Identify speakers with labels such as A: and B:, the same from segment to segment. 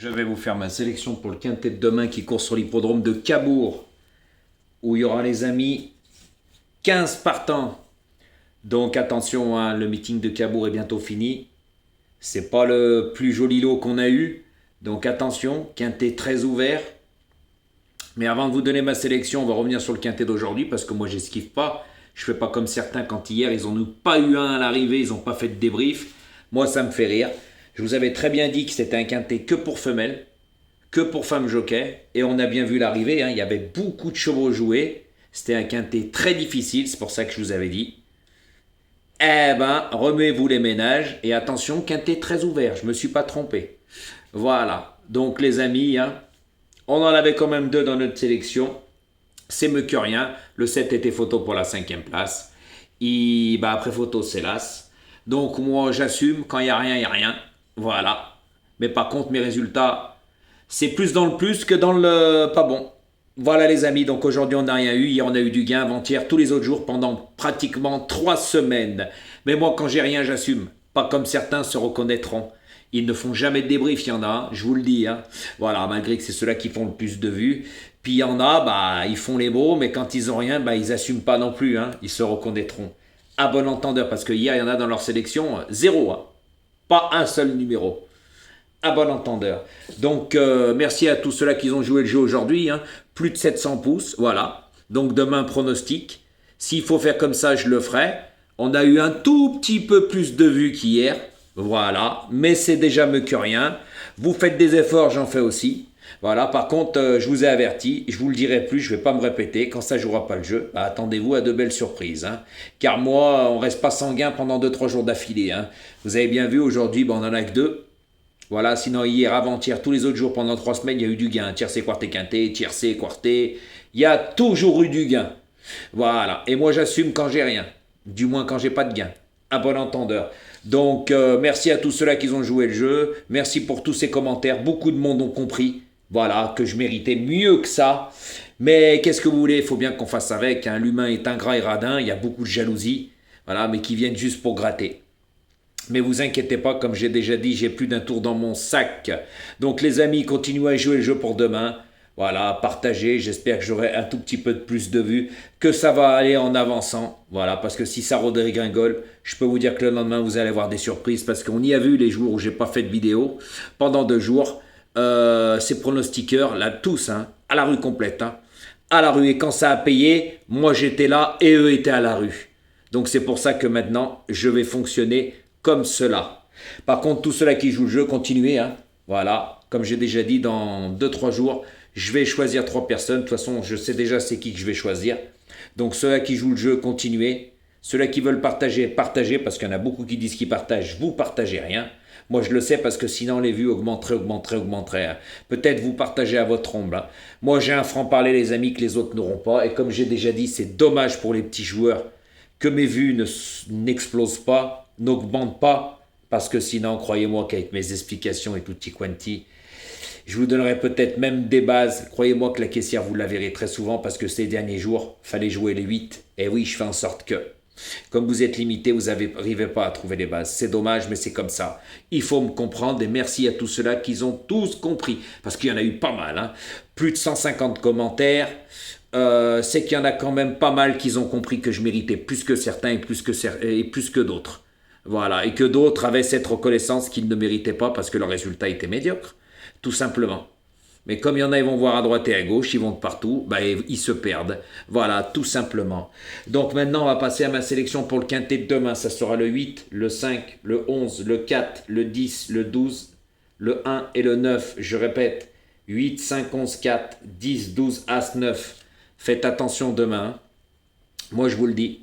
A: Je vais vous faire ma sélection pour le quintet de demain qui court sur l'hippodrome de Cabourg, où il y aura les amis 15 partants. Donc attention, hein, le meeting de Cabourg est bientôt fini. C'est pas le plus joli lot qu'on a eu. Donc attention, quintet très ouvert. Mais avant de vous donner ma sélection, on va revenir sur le quintet d'aujourd'hui parce que moi j'esquive pas. Je fais pas comme certains quand hier ils n'ont pas eu un à l'arrivée, ils n'ont pas fait de débrief. Moi ça me fait rire. Je vous avais très bien dit que c'était un quintet que pour femelles, que pour femmes jockey. Et on a bien vu l'arrivée, hein, il y avait beaucoup de chevaux joués. C'était un quintet très difficile, c'est pour ça que je vous avais dit. Eh ben, remuez-vous les ménages et attention, quintet très ouvert, je me suis pas trompé. Voilà, donc les amis, hein, on en avait quand même deux dans notre sélection. C'est mieux que rien. Le 7 était photo pour la 5e place. Après photo, c'est l'as. Donc moi, j'assume. Quand il n'y a rien, il n'y a rien. Voilà. Mais par contre, mes résultats, c'est plus dans le plus que dans le pas bon. Voilà les amis, donc aujourd'hui on n'a rien eu, hier on a eu du gain, avant-hier, tous les autres jours pendant pratiquement 3 semaines. Mais moi quand j'ai rien j'assume, pas comme certains se reconnaîtront. Ils ne font jamais de débrief, il y en a, je vous le dis. Hein. Voilà, malgré que c'est ceux-là qui font le plus de vues. Puis il y en a, ils font les beaux, mais quand ils ont rien, ils n'assument pas non plus, hein. Ils se reconnaîtront. À bon entendeur, parce que hier il y en a dans leur sélection, zéro, hein. Pas un seul numéro. À bon entendeur. Donc, merci à tous ceux-là qui ont joué le jeu aujourd'hui. Hein. Plus de 700 pouces, voilà. Donc, demain, pronostic. S'il faut faire comme ça, je le ferai. On a eu un tout petit peu plus de vues qu'hier. Voilà. Mais c'est déjà mieux que rien. Vous faites des efforts, j'en fais aussi. Voilà. Par contre, je vous ai averti. Je vous le dirai plus, je ne vais pas me répéter. Quand ça ne jouera pas le jeu, attendez-vous à de belles surprises. Hein. Car moi, on ne reste pas sanguin pendant 2-3 jours d'affilée. Hein. Vous avez bien vu, aujourd'hui, on n'en a que 2. Voilà, sinon hier, avant-hier, tous les autres jours, pendant 3 semaines, il y a eu du gain. Tiercé, quarté, quinté, tiercé, quarté. Il y a toujours eu du gain. Voilà. Et moi, j'assume quand j'ai rien. Du moins quand j'ai pas de gain. À bon entendeur. Donc, merci à tous ceux-là qui ont joué le jeu. Merci pour tous ces commentaires. Beaucoup de monde ont compris. Voilà, que je méritais mieux que ça. Mais qu'est-ce que vous voulez? Il faut bien qu'on fasse avec. Hein. L'humain est ingrat et radin. Il y a beaucoup de jalousie. Voilà, mais qui viennent juste pour gratter. Mais vous inquiétez pas, comme j'ai déjà dit, j'ai plus d'un tour dans mon sac. Donc les amis, continuez à jouer le jeu pour demain. Voilà, partagez, j'espère que j'aurai un tout petit peu de plus de vues, que ça va aller en avançant. Voilà, parce que si ça redégringole, je peux vous dire que le lendemain, vous allez avoir des surprises, parce qu'on y a vu les jours où j'ai pas fait de vidéo, pendant 2 jours. Ces pronostiqueurs, là, tous, hein, à la rue complète, hein, à la rue. Et quand ça a payé, moi j'étais là et eux étaient à la rue. Donc c'est pour ça que maintenant, je vais fonctionner comme cela. Par contre, tous ceux-là qui jouent le jeu, continuez. Hein. Voilà, comme j'ai déjà dit, dans 2-3 jours, je vais choisir 3 personnes. De toute façon, je sais déjà c'est qui que je vais choisir. Donc ceux-là qui jouent le jeu, continuez. Ceux-là qui veulent partager, partagez, parce qu'il y en a beaucoup qui disent qu'ils partagent, vous partagez rien. Moi, je le sais parce que sinon, les vues augmenteraient. Hein. Peut-être vous partagez à votre ombre. Hein. Moi, j'ai un franc-parler, les amis, que les autres n'auront pas. Et comme j'ai déjà dit, c'est dommage pour les petits joueurs que mes vues n'explosent pas, n'augmentent pas, parce que sinon, croyez-moi qu'avec mes explications et tutti quanti, je vous donnerai peut-être même des bases. Croyez-moi que la caissière, vous la verrez très souvent, parce que ces derniers jours, fallait jouer les 8. Et oui, je fais en sorte que, comme vous êtes limité, vous n'arrivez pas à trouver les bases. C'est dommage, mais c'est comme ça. Il faut me comprendre, et merci à tous ceux-là qui ont tous compris, parce qu'il y en a eu pas mal. Hein. Plus de 150 commentaires. C'est qu'il y en a quand même pas mal qui ont compris que je méritais plus que certains et plus que d'autres. Voilà, et que d'autres avaient cette reconnaissance qu'ils ne méritaient pas parce que leur résultat était médiocre, tout simplement. Mais comme il y en a, ils vont voir à droite et à gauche, ils vont de partout, ils se perdent. Voilà, tout simplement. Donc maintenant, on va passer à ma sélection pour le quintet de demain. Ça sera le 8, le 5, le 11, le 4, le 10, le 12, le 1 et le 9. Je répète, 8, 5, 11, 4, 10, 12, As, 9. Faites attention demain. Moi, je vous le dis,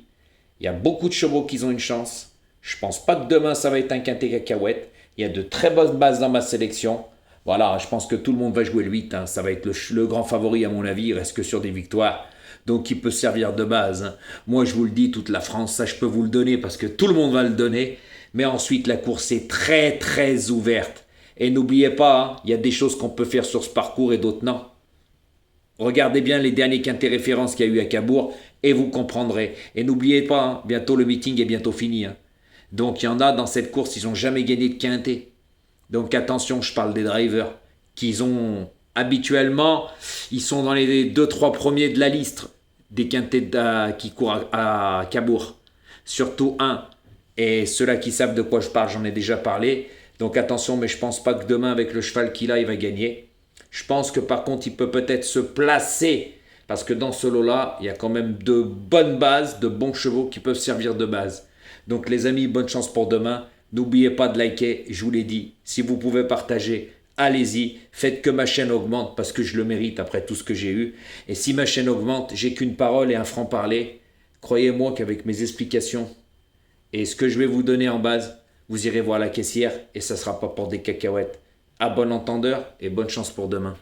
A: il y a beaucoup de chevaux qui ont une chance. Je ne pense pas que demain, ça va être un quintet cacahuète. Il y a de très bonnes bases dans ma sélection. Voilà, je pense que tout le monde va jouer le 8. Hein. Ça va être le grand favori, à mon avis. Il reste que sur des victoires. Donc, il peut servir de base. Hein. Moi, je vous le dis, toute la France, ça, je peux vous le donner parce que tout le monde va le donner. Mais ensuite, la course est très, très ouverte. Et n'oubliez pas, hein, il y a des choses qu'on peut faire sur ce parcours et d'autres non. Regardez bien les derniers quintets références qu'il y a eu à Cabourg et vous comprendrez. Et n'oubliez pas, hein, bientôt le meeting est bientôt fini. Hein. Donc il y en a dans cette course, ils n'ont jamais gagné de quintet. Donc attention, je parle des drivers qu'ils ont habituellement, ils sont dans les 2-3 premiers de la liste des quintés qui courent à Cabourg. Surtout un. Et ceux-là qui savent de quoi je parle, j'en ai déjà parlé. Donc attention, mais je pense pas que demain, avec le cheval qu'il a, il va gagner. Je pense que par contre, il peut peut-être se placer. Parce que dans ce lot-là, il y a quand même de bonnes bases, de bons chevaux qui peuvent servir de base. Donc les amis, bonne chance pour demain. N'oubliez pas de liker, je vous l'ai dit. Si vous pouvez partager, allez-y. Faites que ma chaîne augmente parce que je le mérite après tout ce que j'ai eu. Et si ma chaîne augmente, j'ai qu'une parole et un franc-parler. Croyez-moi qu'avec mes explications et ce que je vais vous donner en base, vous irez voir la caissière et ça ne sera pas pour des cacahuètes. À bon entendeur et bonne chance pour demain.